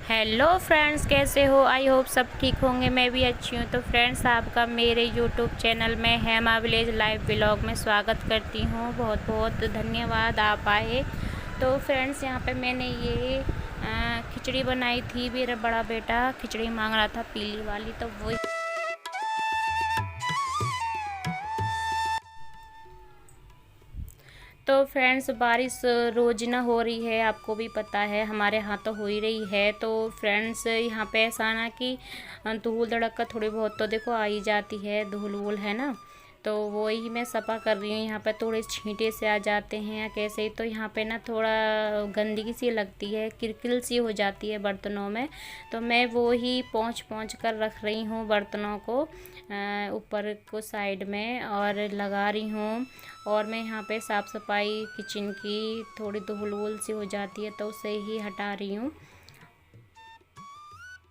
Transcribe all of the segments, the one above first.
Hello friends, कैसे हो? I hope सब ठीक होंगे। मैं भी अच्छी हूँ। तो फ्रेंड्स, आपका मेरे यूट्यूब चैनल में हेमा विलेज लाइव व्लॉग में स्वागत करती हूँ। बहुत बहुत धन्यवाद आप आए। तो फ्रेंड्स, यहाँ पे मैंने ये खिचड़ी बनाई थी। मेरा बड़ा बेटा खिचड़ी मांग रहा था पीली वाली, तो वो तो फ्रेंड्स, बारिश रोज ना हो रही है, आपको भी पता है, हमारे यहाँ तो हो ही रही है। तो फ्रेंड्स, यहाँ पे ऐसा ना कि धूल धड़क का थोड़ी बहुत तो देखो आ ही जाती है, धूल वूल है ना। तो वही मैं सफ़ा कर रही हूँ। यहाँ पे थोड़े छींटे से आ जाते हैं या कैसे ही, तो यहाँ पे ना थोड़ा गंदगी सी लगती है, किरकिल सी हो जाती है बर्तनों में। तो मैं वो ही पोंछ पोंछ कर रख रही हूँ बर्तनों को ऊपर को साइड में, और लगा रही हूँ। और मैं यहाँ पे साफ़ सफाई किचन की, थोड़ी धूल वूल सी हो जाती है तो उसे ही हटा रही हूँ।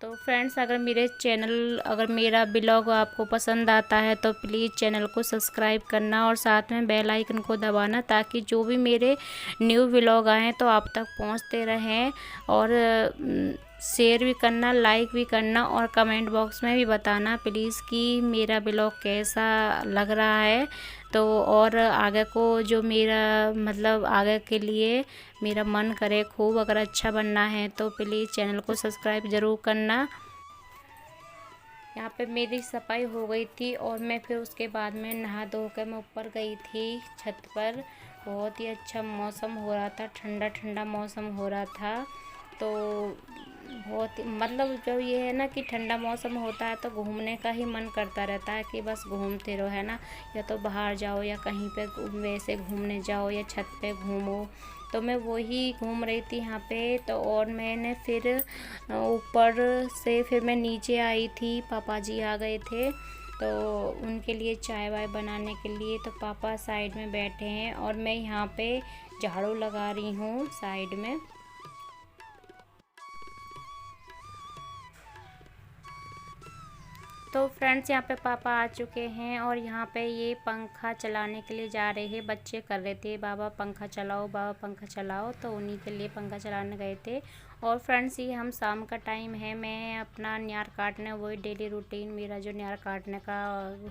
तो फ्रेंड्स, अगर मेरा ब्लॉग आपको पसंद आता है तो प्लीज़ चैनल को सब्सक्राइब करना और साथ में बेल आइकन को दबाना, ताकि जो भी मेरे न्यू ब्लॉग आएँ तो आप तक पहुंचते रहें। और शेयर भी करना, लाइक भी करना, और कमेंट बॉक्स में भी बताना प्लीज़ कि मेरा ब्लॉग कैसा लग रहा है। तो और आगे को जो मेरा मतलब आगे के लिए मेरा मन करे खूब, अगर अच्छा बनना है तो प्लीज़ चैनल को सब्सक्राइब ज़रूर करना। यहाँ पे मेरी सफाई हो गई थी और मैं फिर उसके बाद में नहा धो कर मैं ऊपर गई थी छत पर। बहुत ही अच्छा मौसम हो रहा था, ठंडा ठंडा मौसम हो रहा था। तो बहुत मतलब जो ये है ना कि ठंडा मौसम होता है तो घूमने का ही मन करता रहता है कि बस घूमते रहो, है ना। या तो बाहर जाओ या कहीं पे वैसे घूमने जाओ या छत पे घूमो। तो मैं वही घूम रही थी यहाँ पे। तो और मैंने फिर ऊपर से फिर मैं नीचे आई थी, पापा जी आ गए थे तो उनके लिए चाय वाय बनाने के लिए। तो पापा साइड में बैठे हैं और मैं यहाँ पे झाड़ू लगा रही हूँ साइड में। तो फ्रेंड्स, यहाँ पे पापा आ चुके हैं और यहाँ पे ये पंखा चलाने के लिए जा रहे हैं। बच्चे कर रहे थे बाबा पंखा चलाओ, बाबा पंखा चलाओ, तो उन्हीं के लिए पंखा चलाने गए थे। और फ्रेंड्स, ये हम शाम का टाइम है, मैं अपना न्यार काटने, वही डेली रूटीन मेरा जो न्यार काटने का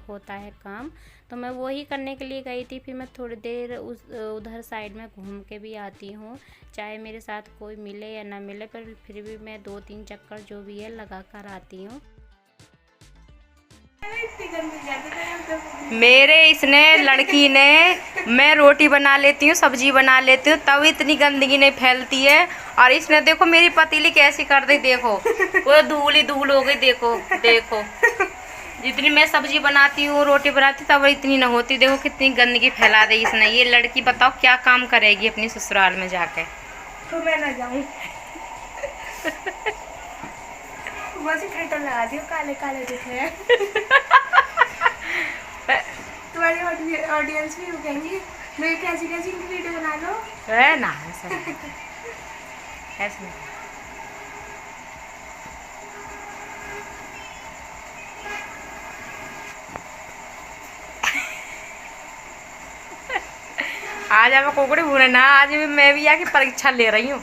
होता है काम, तो मैं वही करने के लिए गई थी। फिर मैं थोड़ी देर उधर साइड में घूम के भी आती हूँ, चाहे मेरे साथ कोई मिले या ना मिले, पर फिर भी मैं 2-3 चक्कर जो भी है लगा कर आती हूँ। मेरे इसने लड़की ने, मैं रोटी बना लेती हूँ, सब्जी बना लेती हूँ, तब इतनी गंदगी नहीं फैलती है। और इसने देखो मेरी पतीली कैसी कर दी, देखो वो धूल ही धूल हो गई। देखो देखो, जितनी मैं सब्जी बनाती हूँ, रोटी बनाती हूँ, तब इतनी न होती। देखो कितनी गंदगी फैला दी इसने। ये लड़की बताओ क्या काम करेगी अपनी ससुराल में जाके। तो मैं ना जाऊँ। बस फिल्टर लगा दियो, काले काले दिख रहे हैं। तुम्हारी ऑडियंस भी कहेंगी मेरी कैसी कैसी इनकी वीडियो बना लो। है ना ऐसा ऐसा। आज मैं कुकड़ी भूने ना, आज भी मैं भी आके परीक्षा ले रही हूँ।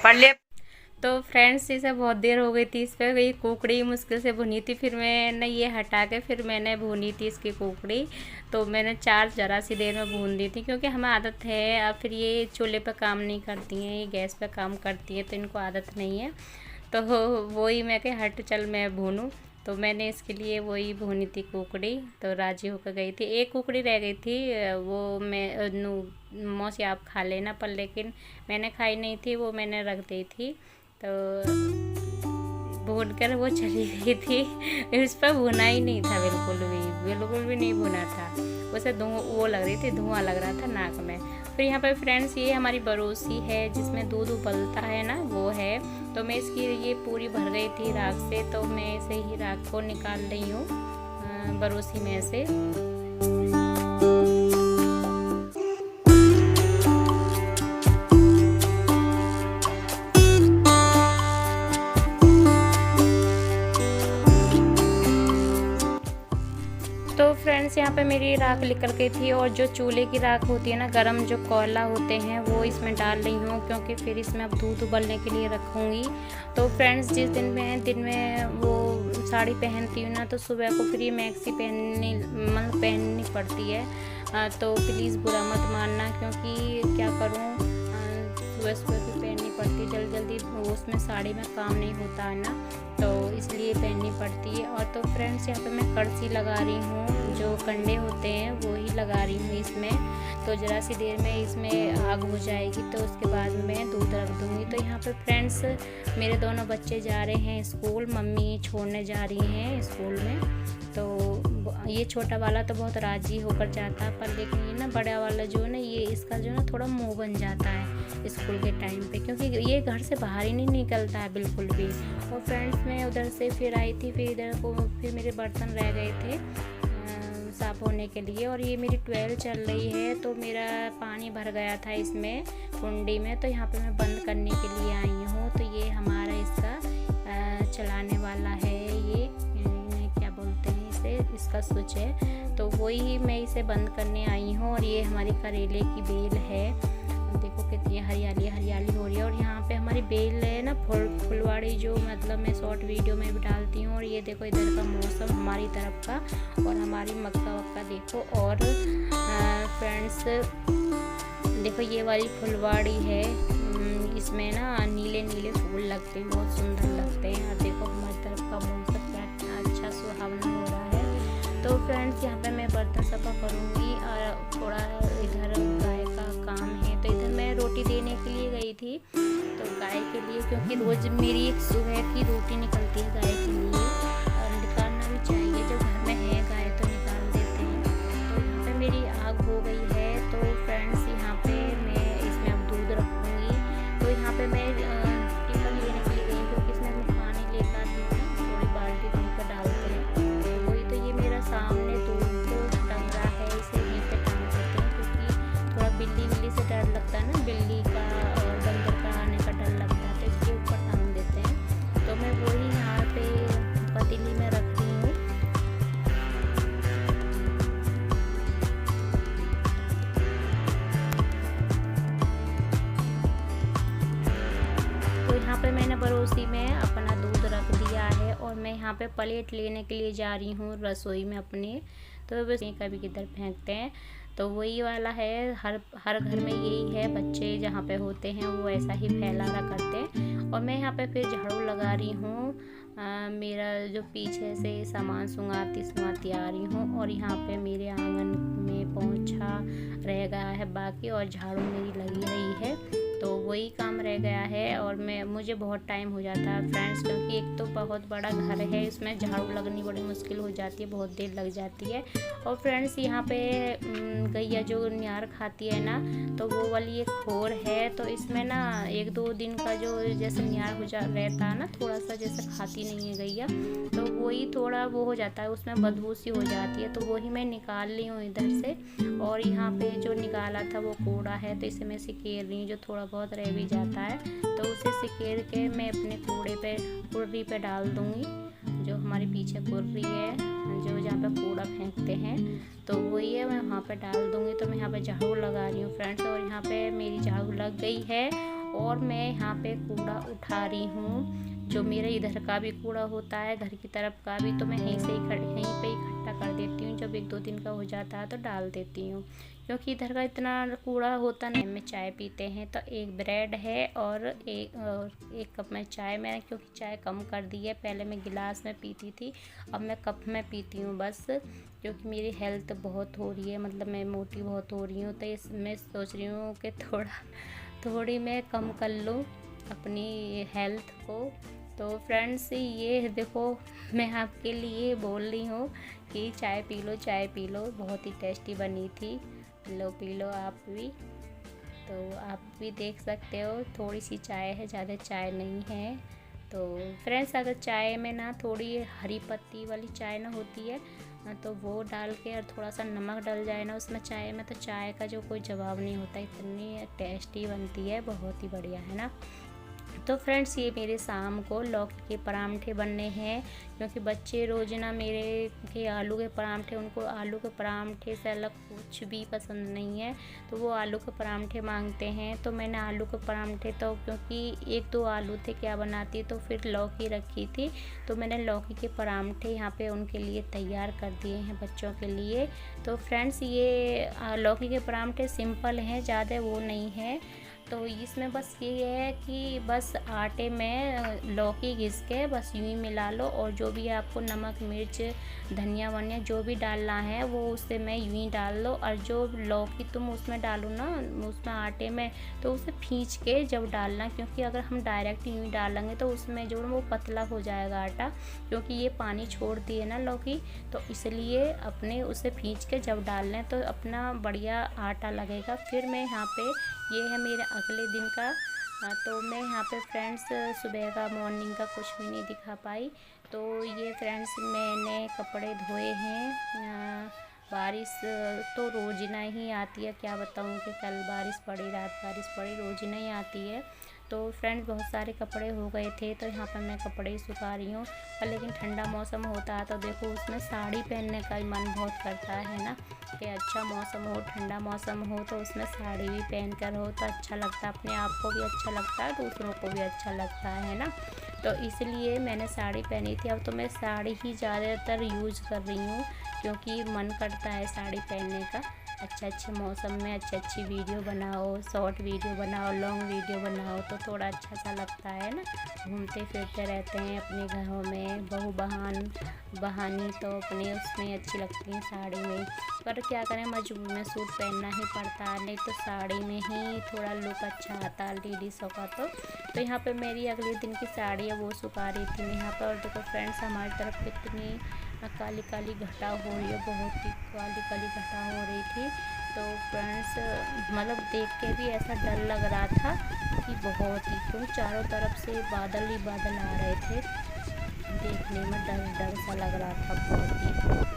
पढ़ ले। तो फ्रेंड्स, इसे बहुत देर हो गई थी, इस पर ये कुकड़ी मुश्किल से भुनी थी। फिर मैंने ये हटा के फिर मैंने भुनी थी इसकी कुकड़ी। तो मैंने 4 ज़रा सी देर में भून दी थी, क्योंकि हमें आदत है। अब फिर ये चूल्हे पर काम नहीं करती हैं, ये गैस पर काम करती है, तो इनको आदत नहीं है। तो वही मैं कही हट चल मैं भूनूँ। तो मैंने इसके लिए वही भूनी थी कुकड़ी। तो राजी होकर गई थी। एक कुकड़ी रह गई थी, वो मैं मौसी आप खा लेना, पर लेकिन मैंने खाई नहीं थी, वो मैंने रख दी थी। तो भून कर वो चली गई थी। उस पर भुना ही नहीं था, बिल्कुल भी नहीं भुना था। उसे वो लग रही थी, धुआं लग रहा था नाक में। फिर यहाँ पर फ्रेंड्स, ये हमारी बरोसी है जिसमें दूध उबलता है ना, वो है। तो मैं इसकी ये पूरी भर गई थी राख से, तो मैं इसे ही राख को निकाल रही हूँ बरोसी में से। तो फ्रेंड्स, यहाँ पे मेरी राख निकल गई थी और जो चूल्हे की राख होती है ना, गरम जो कोयला होते हैं वो इसमें डाल रही हूँ, क्योंकि फिर इसमें अब दूध उबलने के लिए रखूँगी। तो फ्रेंड्स जिस दिन में वो साड़ी पहनती हूँ ना, तो सुबह को फिर ये मैक्सी पहननी पड़ती है। तो प्लीज़ बुरा मत मानना, क्योंकि क्या करूँ, सुबह सुबह भी पहननी पड़ती है, जल्दी उसमें साड़ी में काम नहीं होता है ना, तो इसलिए पहननी पड़ती है। और तो फ्रेंड्स यहाँ पे मैं कड़छी लगा रही हूँ, जो कंडे होते हैं वो ही लगा रही हूँ इसमें। तो ज़रा सी देर में इसमें आग हो जाएगी, तो उसके बाद मैं दूध रख दूँगी। तो यहाँ पे फ्रेंड्स मेरे दोनों बच्चे जा रहे हैं स्कूल, मम्मी छोड़ने जा रही हैं स्कूल में। तो ये छोटा वाला तो बहुत राज़ी होकर जाता है, पर लेकिन ये ना बड़ा वाला जो है ना, ये इसका जो ना थोड़ा मुँह बन जाता है स्कूल के टाइम पे, क्योंकि ये घर से बाहर ही नहीं निकलता है बिल्कुल भी। और फ्रेंड्स मैं उधर से फिर आई थी, फिर इधर को फिर मेरे बर्तन रह गए थे साफ़ होने के लिए, और ये मेरी 12 चल रही है, तो मेरा पानी भर गया था इसमें कुंडी में। तो यहाँ पे मैं बंद करने के लिए आई हूँ। तो ये हमारा इसका चलाने वाला है, ये क्या बोलते हैं इसे, इसका स्विच है, तो वही मैं इसे बंद करने आई हूँ। और ये हमारी करेले की बेल है, देखो कितनी हरियाली हो रही है। और यहाँ पे हमारी बेल है ना, फुलवाड़ी, जो मतलब मैं शॉर्ट वीडियो में भी डालती हूँ। और ये देखो इधर का मौसम हमारी तरफ का, और हमारी मक्का वक्का देखो। और फ्रेंड्स देखो ये वाली फुलवाड़ी है, इसमें ना नीले नीले फूल लगते हैं, बहुत सुंदर लगते हैं। और देखो हमारी तरफ का मौसम कितना अच्छा सुहावना हो रहा है। तो फ्रेंड्स यहाँ पे मैं बर्तन सफा करूँगी, और थोड़ा इधर गाय का काम है। तो इधर मैं रोटी देने के लिए गई थी, तो गाय के लिए, क्योंकि रोज़ मेरी एक सुबह की रोटी निकलती है गाय के लिए, और निकालना भी चाहिए, जब घर में है गाय तो निकाल देते हैं। तो यहाँ पे मेरी आग हो गई है। तो फ्रेंड्स यहाँ पे मैं इसमें अब दूध रखूँगी। तो यहाँ पे मैं टिफिन लेने के लिए गई, क्योंकि इसमें मैं पानी लेकर आती हूँ, थोड़ी बाल्टी धो कर डालते हैं। वही तो ये मेरा सामने दूध तो टंग रहा है, इसे यहीं पे टांग देते हैं, क्योंकि थोड़ा बिल्ली से डर लगता है ना, बिल्ली का और बंदर का आने का डर लगता है, तो इसके ऊपर टांग देते हैं। तो मैं वही यहाँ पे पतीली में रख रही हूँ। तो यहाँ पे मैंने बरोसी में अपना दूध रख दिया है, और मैं यहाँ पे प्लेट लेने के लिए जा रही हूँ रसोई में अपने। तो बस कभी किधर फेंकते हैं, तो वही वाला है, हर घर में यही है, बच्चे जहाँ पे होते हैं वो ऐसा ही फैलाना करते हैं। और मैं यहाँ पे फिर झाड़ू लगा रही हूँ, मेरा जो पीछे से सामान सुंगाती आ रही हूँ। और यहाँ पे मेरे आंगन में पोंछा रह गया है बाकी, और झाड़ू मेरी लगी रही है, तो वही काम रह गया है। और मुझे बहुत टाइम हो जाता है फ्रेंड्स, क्योंकि एक तो बहुत बड़ा घर है, इसमें झाड़ू लगनी बड़ी मुश्किल हो जाती है, बहुत देर लग जाती है। और फ्रेंड्स यहाँ पे गैया जो नियार खाती है ना, तो वो वाली एक खोर है, तो इसमें ना 1-2 दिन का जो जैसे नियार रहता है ना, थोड़ा सा जैसे खाती नहीं है गैया, तो वही थोड़ा वो हो जाता है, उसमें बदबू सी हो जाती है, तो वही मैं निकाल ली हूँ इधर से। और यहाँ पे जो निकाला था वो कूड़ा है, तो इसे मैं सिकेर रही हूँ, जो थोड़ा बहुत रह भी जाता है, तो उसे सिकेर के मैं अपने कुर्री पे डाल दूँगी, जो हमारे पीछे कुर्री है, जो जहाँ पे कूड़ा फेंकते हैं, तो वही है, मैं वहाँ पे डाल दूँगी। तो मैं यहाँ पे झाड़ू लगा रही हूँ फ्रेंड्स, और यहाँ पे मेरी झाड़ू लग गई है, और मैं यहाँ पे कूड़ा उठा रही हूँ, जो मेरे इधर का भी कूड़ा होता है, घर की तरफ का भी, तो मैं यहीं पे इकट्ठा कर देती हूँ। जब 1-2 दिन का हो जाता है तो डाल देती हूँ, क्योंकि इधर का इतना कूड़ा होता नहीं। में चाय पीते हैं, तो एक ब्रेड है और एक कप में चाय, मैंने क्योंकि चाय कम कर दी है, पहले मैं गिलास में पीती थी, अब मैं कप में पीती हूँ बस, क्योंकि मेरी हेल्थ बहुत हो रही है, मतलब मैं मोटी बहुत हो रही हूँ, तो मैं सोच रही हूँ कि थोड़ी मैं कम कर लूँ अपनी हेल्थ को। तो फ्रेंड्स ये देखो, मैं आपके लिए बोल रही हूँ कि चाय पी लो, बहुत ही टेस्टी बनी थी, लो पी लो आप भी। तो आप भी देख सकते हो, थोड़ी सी चाय है, ज़्यादा चाय नहीं है। तो फ्रेंड्स अगर चाय में ना थोड़ी हरी पत्ती वाली चाय ना होती है, तो वो डाल के और थोड़ा सा नमक डल जाए ना उसमें चाय में, तो चाय का जो कोई जवाब नहीं होता, इतनी टेस्टी बनती है, बहुत ही बढ़िया है ना। तो फ्रेंड्स ये मेरे शाम को लौकी के परांठे बनने हैं, क्योंकि बच्चे रोज ना मेरे के आलू के परांठे, उनको आलू के परांठे से अलग कुछ भी पसंद नहीं है, तो वो आलू के परांठे मांगते हैं। तो मैंने आलू के परांठे, तो क्योंकि 1-2 आलू थे क्या बनाती, तो फिर लौकी रखी थी, तो मैंने लौकी के परांठे यहाँ पे उनके लिए तैयार कर दिए हैं बच्चों के लिए। तो फ्रेंड्स ये लौकी के परांठे सिंपल हैं, ज़्यादा वो नहीं है। तो इसमें बस ये है कि बस आटे में लौकी घिस के बस यूँ ही मिला लो, और जो भी आपको नमक मिर्च धनिया वनिया जो भी डालना है वो उससे में यूँ ही डाल लो। और जो लौकी तुम उसमें डालो ना उसमें आटे में, तो उसे खींच के जब डालना, क्योंकि अगर हम डायरेक्ट यूँ ही डालेंगे तो उसमें जो वो पतला हो जाएगा आटा, क्योंकि ये पानी छोड़ती है ना लौकी, तो इसलिए अपने उसे खींच के जब डाल लें तो अपना बढ़िया आटा लगेगा। फिर मैं यहाँ पे, ये है मेरे अगले दिन का, तो मैं यहाँ पे फ्रेंड्स सुबह का मॉर्निंग का कुछ भी नहीं दिखा पाई। तो ये फ्रेंड्स मैंने कपड़े धोए हैं। बारिश तो रोज़ नहीं आती है, क्या बताऊँ कि कल बारिश पड़ी, रात बारिश पड़ी, रोज़ नहीं आती है। तो फ्रेंड्स बहुत सारे कपड़े हो गए थे, तो यहाँ पर मैं कपड़े सुखा रही हूँ। पर लेकिन ठंडा मौसम होता है तो देखो उसमें साड़ी पहनने का मन बहुत करता है ना, कि अच्छा मौसम हो, ठंडा मौसम हो, तो उसमें साड़ी भी पहन कर हो तो अच्छा लगता है, अपने आप को भी अच्छा लगता है, दूसरों को भी अच्छा लगता है ना। तो इसलिए मैंने साड़ी पहनी थी। अब तो मैं साड़ी ही ज़्यादातर यूज़ कर रही हूँ, क्योंकि मन करता है साड़ी पहनने का। अच्छे मौसम में अच्छी वीडियो बनाओ, शॉर्ट वीडियो बनाओ, लॉन्ग वीडियो बनाओ, तो थोड़ा अच्छा सा लगता है ना। घूमते फिरते रहते हैं अपने घरों में, बहू बहानी तो अपने उसमें अच्छी लगती हैं साड़ी में। पर क्या करें, मजबूर में सूट पहनना ही पड़ता है, नहीं तो साड़ी में ही थोड़ा लुक अच्छा आता है लेडीज़ों का। तो यहाँ पे मेरी अगले दिन की साड़ी है वो सुखा रही थी मैं यहाँ पर। और देखो फ्रेंड्स हमारी तरफ कितनी काली काली घटा हो रही है, बहुत ही काली काली घटा हो रही थी। तो फ्रेंड्स मतलब देख के भी ऐसा डर लग रहा था कि बहुत ही, क्यों चारों तरफ से बादल ही बादल आ रहे थे, देखने में डर सा लग रहा था बहुत ही।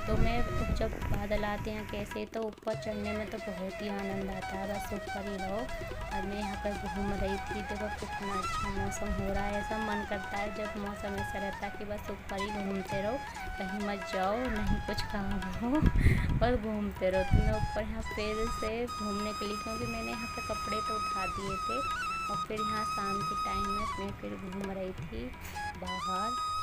तो मैं जब बादल आते हैं कैसे, तो ऊपर चढ़ने में तो बहुत ही आनंद आता है, बस ऊपर ही रहो। और मैं यहाँ पर घूम रही थी, देखो कितना अच्छा मौसम हो रहा है। ऐसा मन करता है जब मौसम ऐसा रहता है कि बस ऊपर ही घूमते रहो, कहीं मत जाओ, नहीं कुछ काम हो, बस घूमते रहो। तो मैं ऊपर यहाँ फिर से घूमने के लिए, क्योंकि मैंने यहाँ पे कपड़े तो उठा दिए थे, और फिर यहाँ शाम के टाइम में मैं फिर घूम रही थी बाहर।